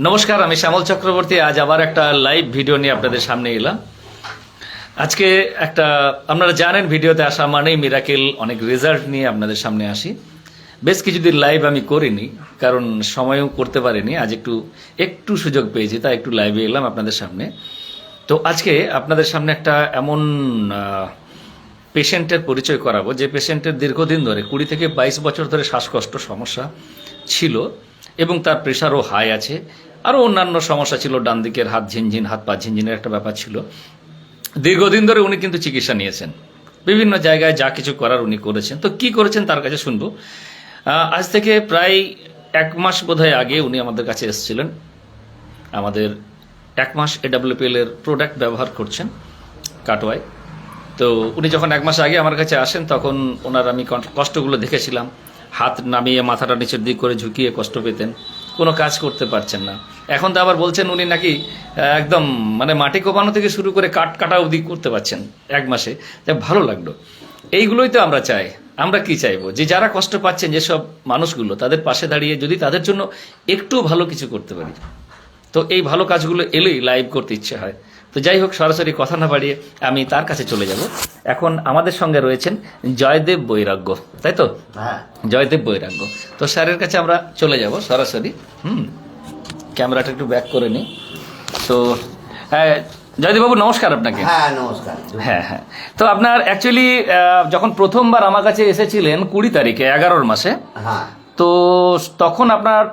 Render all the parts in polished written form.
নমস্কার, আমি শ্যামল চক্রবর্তী। আজ আবার একটা লাইভ ভিডিও নিয়ে আপনাদের সামনে এলাম। আজকে আপনারা জানেন ভিডিওতে আসা মানেই মিরাকেল, অনেক রেজাল্ট নিয়ে আপনাদের সামনে আসি। বেশ কিছুদিন লাইভ আমি করিনি, কারণ সময়ও করতে পারিনি। আজ একটু সুযোগ পেয়েছি, তাই একটু লাইভে এলাম আপনাদের সামনে। তো আজকে আপনাদের সামনে একটা এমন পেশেন্টের পরিচয় করাবো, যে পেশেন্টের দীর্ঘদিন ধরে 20 থেকে 22 বছর ধরে শ্বাসকষ্ট সমস্যা ছিল এবং তার প্রেশারও হাই আছে। আরও অন্যান্য সমস্যা ছিল, ডান দিকের হাত ঝিনঝিন, হাত পা ঝিনঝিনের একটা ব্যাপার ছিল। দীর্ঘদিন ধরে উনি কিন্তু চিকিৎসা নিয়েছেন, বিভিন্ন জায়গায় যা কিছু করার উনি করেছেন। তো কি করেছেন তার কাছে শুনবো। আজ থেকে প্রায় 1 মাস বোধহয় আগে উনি আমাদের কাছে এসেছিলেন। আমাদের 1 মাস AWPL এর প্রোডাক্ট ব্যবহার করছেন কাটোয়ায়। তো উনি যখন 1 মাস আগে আমার কাছে আসেন, তখন ওনার আমি কষ্টগুলো দেখেছিলাম। হাত নামিয়ে মাথাটা নিচের দিক করে ঝুঁকিয়ে কষ্ট পেতেন, কোনো কাজ করতে পারছেন না। এখন তো আবার বলছেন উনি নাকি একদম মাটি কোপানো থেকে শুরু করে কাটা অবধি করতে পারছেন 1 মাসে। তাই ভালো লাগলো। এইগুলোই তো আমরা চাই। আমরা কি চাইবো, যে যারা কষ্ট পাচ্ছেন, যেসব মানুষগুলো, তাদের পাশে দাঁড়িয়ে যদি তাদের জন্য একটু ভালো কিছু করতে পারি, তো এই ভালো কাজগুলো এলেই লাইভ করতে ইচ্ছে হয়। তো যাই হোক, সরাসরি কথা না বাড়িয়ে আমি তার কাছে চলে যাব। এখন আমাদের সঙ্গে রয়েছেন জয়দেব বৈরাগ্য, তাই তো? হ্যাঁ, জয়দেব বৈরাগ্য। তো স্যারের কাছে আমরা চলে যাব সরাসরি। ক্যামেরাটা একটু ব্যাক করে নিই। তো জয়দেববাবু, নমস্কার আপনাকে। হ্যাঁ, নমস্কার। হ্যাঁ হ্যাঁ। তো আপনার অ্যাকচুয়ালি যখন প্রথমবার আমার কাছে এসেছিলেন 20 তারিখে 11 মাসে, হ্যাঁ, তো তখন আপনার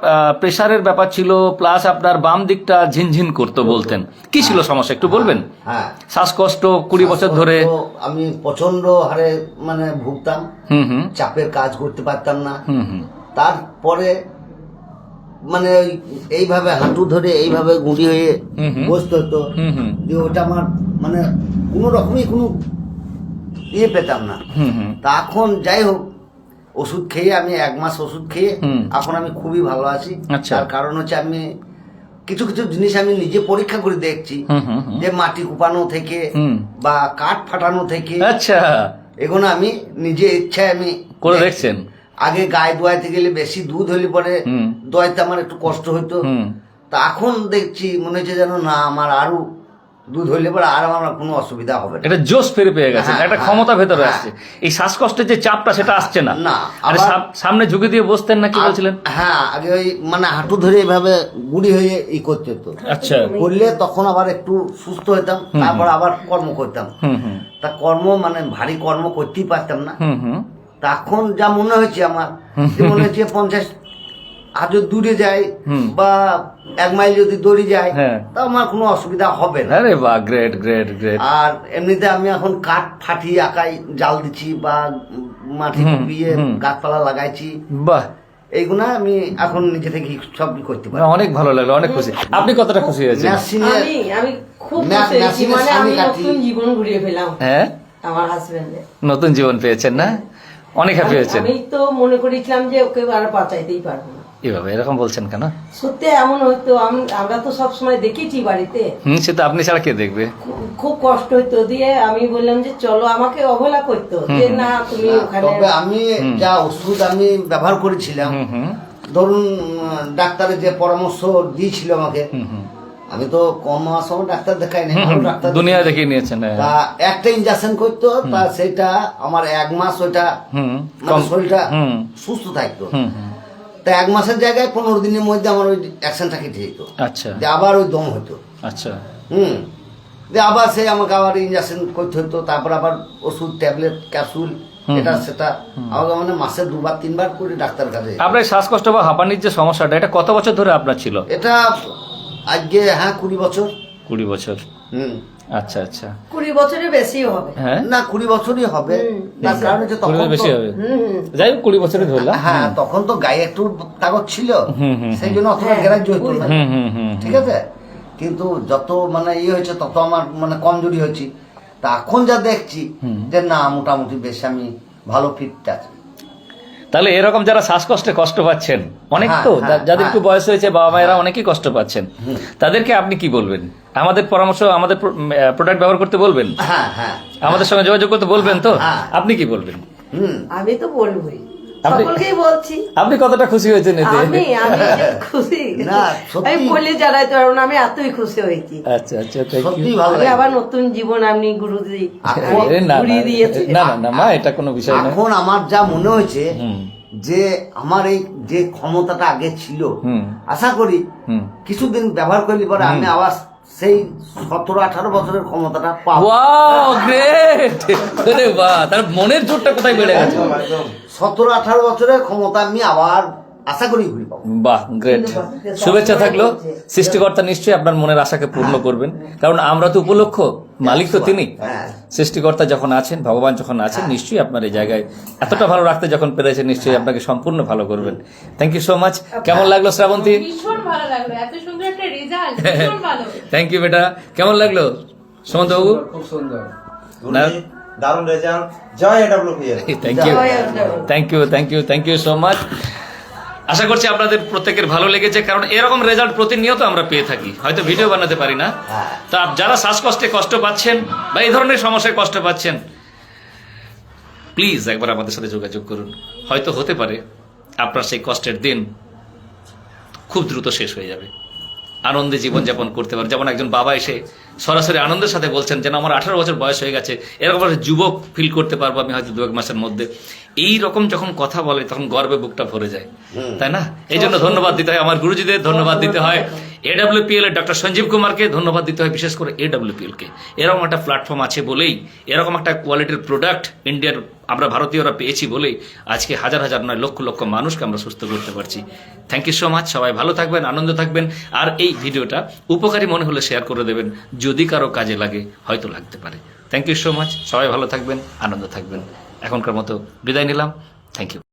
প্রেশারের ব্যাপার ছিল, প্লাস আপনার বাম দিকটা ঝিনঝিন করতো বলতেন। কি ছিল সমস্যা একটু বলবেন? হ্যাঁ, শ্বাসকষ্ট 20 বছর ধরে আমি প্রচন্ড হারে ভুগতাম। চাপের কাজ করতে পারতাম না। তারপরে এইভাবে হাঁটু ধরে এইভাবে গুঁড়ি হয়ে বসতে হতো। যে ওটা আমার কোনো রকমই কোনো ইয়ে পেতাম না। তা এখন যাই হোক, ওষুধ খেয়ে আমি 1 মাস ওষুধ খেয়ে এখন আমি খুবই ভালো আছি। তার কারণ হচ্ছে আমি কিছু কিছু জিনিস আমি নিজে পরীক্ষা করে দেখছি, যে মাটি কুপানো থেকে বা কাঠ ফাটানো থেকে, আচ্ছা, এগুলো আমি নিজে ইচ্ছায় আমি করে দেখছেন। আগে গায়ে দোয়াইতে গেলে বেশি দুধ হলে পরে দোয়াইতে আমার একটু কষ্ট হতো। তা এখন দেখছি মনে হচ্ছে যেন না, আমার আরো দুধ হইলে পরে আর আমার কোনো অসুবিধা হবে না। এটা জোশ ফিরে পেয়ে গেছে, একটা ক্ষমতা ভেতরে আসছে। এই শ্বাসকষ্টের যে চাপটা, সেটা আসছে না। আর সামনে ঝুঁকি দিয়ে বসতেন না, কি বলছিলেন? হ্যাঁ, আগে ওই হাঁটু ধরে এইভাবে গুড়ি হয়ে করতে হতো। আচ্ছা, করলে তখন আবার একটু সুস্থ হইতাম, তারপর আবার কর্ম করতাম। তা কর্ম ভারী কর্ম করতেই পারতাম না। তা এখন যা মনে হয়েছে আমার, মনে হচ্ছে 50 আজ দূরে যায় বা 1 মাইল যদি দৌড়ে যায়, তা আমার কোনো অসুবিধা হবে না। আরে বাহ, গ্রেট গ্রেট গ্রেট। আর এমনিতে আমি এখন কাঠ ফাটিয়ে আঁকাই জাল দিচ্ছি বা মাটি কুপিয়ে গাছপালা লাগাইছি। বাহ, এইগুলা আমি এখন নিজে থেকে সব করতে পারি। অনেক ভালো লাগলো, অনেক খুশি। আপনি কতটা খুশি হয়েছেন? আমি খুব খুশি হয়েছি। আমি নতুন জীবন ঘুরিয়ে পেলাম। হ্যাঁ, আমার হাজবেন্ডের নতুন জীবন পেয়েছেন না? অনেক হ্যাপি হয়েছেন। আমি তো মনে করেছিলাম যে ওকে আর বাঁচাইতেই পারবো না। এভাবে এরকম বলছেন কেন? সত্যি এমন হইতো। আমরা তো সব সময় দেখেছি বাড়িতে। সে তো আপনি ছাড়া কে দেখবে? খুব কষ্ট হইতো। দিয়ে আমি বললাম যে চলো, আমাকে অবহেলা করতো যে না তুমি ওখানে। তবে আমি যা ওষুধ আমি ব্যবহার করেছিলাম, ধরুন ডাক্তারের যে পরামর্শ দিয়েছিল আমাকে, আমি তো কম সময় ডাক্তার দেখাই নাই, ডাক্তার দুনিয়া দেখিয়ে নিয়েছেন। তা একটা ইনজেকশন করতো, তা সেটা আমার 1 মাস ওইটা শরীরটা সুস্থ থাকতো। তা 1 মাসের জায়গায় 15 দিনের মধ্যে আমার ওই অ্যাকশনটা কেটে যেত। আচ্ছা, যে আবার ওই দম হতো। আচ্ছা, যে আবার সে আমাকে আবার ইনজেকশন করতে হতো, তারপর আবার ওষুধ, ট্যাবলেট, ক্যাপসুল, এটা সেটা আমাকে মাসে 2-3 বার করে ডাক্তার কাছে। আপনার শ্বাসকষ্ট বা হাঁপানির যে সমস্যাটা, এটা কত বছর ধরে আপনার ছিল? এটা আজকে 20 বছর। 20 বছর। আচ্ছা আচ্ছা, 20 বছরের বেশি হবে। হ্যাঁ না, 20 বছরই হবে। তার কারণ হচ্ছে তখন বেশি হবে। যাই হোক, 20 বছরই ধরলাম। হ্যাঁ, তখন তো গায়ে একটু তাগত ছিল, সেই জন্য অতটা গ্যারাজ হইতো না। ঠিক আছে, কিন্তু যত ইয়ে হয়েছে, তত আমার কমজোরি হয়েছে। তা এখন যা দেখছি যে না, মোটামুটি বেশ আমি ভালো ফিট আছি। তাহলে এরকম যারা শ্বাসকষ্টে কষ্ট পাচ্ছেন, অনেক তো যাদের একটু বয়স হয়েছে, বাবা মায়েরা অনেকেই কষ্ট পাচ্ছেন, তাদেরকে আপনি কি বলবেন? আমাদের পরামর্শ, আমাদের প্রোডাক্ট ব্যবহার করতে বলবেন? হ্যাঁ হ্যাঁ, আমাদের সঙ্গে যোগাযোগ করতে বলবেন তো? আপনি কি বলবেন? আমি তো বলবই। আপনি সকলকেই বলছি আপনি কতটা খুশি হয়েছেন এতে? আমি যে খুশি না, সত্যি। আমি বলে জানাইতে পারবো না, আমি এতই খুশি হয়েছি। আচ্ছা আচ্ছা, থ্যাংক সত্যি ইউ। ভালো আমি লাগে। আবার নতুন জীবন আপনি গুরুজি না ঘুরিয়ে দিয়েছে। না না না মা, এটা কোনো বিষয় না। এখন আমার যা মনে হয়েছে হুম যে আমার এই যে ক্ষমতাটা আগে ছিল, হুম আশা করি হুম। কিছুদিন ব্যবহার করলে পরে আমি আবার সেই 17-18 বছরের ক্ষমতাটা পাবো। Wow great! আরে বাহ, তার মনের জোরটা কোথায় বেড়ে গেছে? 17-18 বছরের ক্ষমতা আমি আবার আশা করি ঘুরে পাবো। বাহ গ্রেট, শুভেচ্ছা থাকলো। সৃষ্টিকর্তা নিশ্চয়ই আপনার মনের আশাকে পূর্ণ করবেন, কারণ আমরা তো উপলক্ষ, মালিক তো তিনি। হ্যাঁ। সৃষ্টিকর্তা যখন আছেন, ভগবান যখন আছেন, নিশ্চয়ই আপনার এই জায়গায় এতটা ভালো রাখতে যখন পেরেছেন, নিশ্চয়ই আপনাকে সম্পূর্ণ ভালো করবেন। Thank you so much. কেমন লাগলো শ্রাবন্তী? ভীষণ ভালো লাগলো, এত সুন্দর একটা রেজাল্ট, ভীষণ ভালো। থ্যাংক ইউ বেটা। কেমন লাগলো সুমন্ত বাবু? খুব সুন্দর, না? দারুণ রেজাল্ট। জয় AWPL. Thank you thank you thank you thank you so much. আশা করছি আপনাদের প্রত্যেকের ভালো লেগেছে, কারণ এরকম রেজাল্ট প্রতিনিয়ত আমরা পেয়ে থাকি, হয়তো ভিডিও বানাতে পারি না। তা যারা শ্বাসকষ্টে কষ্ট পাচ্ছেন বা এই ধরনের সমস্যায় কষ্ট পাচ্ছেন, প্লিজ একবার আমাদের সাথে যোগাযোগ করুন। হয়তো হতে পারে আপনার সেই কষ্টের দিন খুব দ্রুত শেষ হয়ে যাবে, আনন্দে জীবনযাপন করতে পারে। যেমন একজন বাবা এসে সরাসরি আনন্দের সাথে বলছেন যেন আমার 18 বছর বয়স হয়ে গেছে, এরকম একটা যুবক ফিল করতে পারবো আমি হয়তো 2-1 মাসের মধ্যে। এই রকম যখন কথা বলে তখন গর্বে বুকটা ভরে যায়, তাই না? এই জন্য ধন্যবাদ দিতে হয় আমার গুরুজিদের, ধন্যবাদ দিতে হয় এডব্লিউপিএল এর ডক্টর সঞ্জীব কুমারকে, ধন্যবাদ দিতে হয় বিশেষ করে এডব্লিউপিএল কে। এরকম একটা প্ল্যাটফর্ম আছে বলেই, এরকম একটা কোয়ালিটির প্রোডাক্ট ইন্ডিয়ার আমরা ভারতীয়রা পেয়েছি বলেই আজকে হাজার হাজার নয় লক্ষ লক্ষ মানুষকে আমরা সুস্থ করতে পারছি। Thank you so much. সবাই ভালো থাকবেন, আনন্দ থাকবেন, আর এই ভিডিওটা উপকারী মনে হলে শেয়ার করে দেবেন, যদি কারো কাজে লাগে, হয়তো লাগতে পারে। Thank you so much. সবাই ভালো থাকবেন, আনন্দ থাকবেন। এখনকার মতো বিদায় নিলাম। Thank you.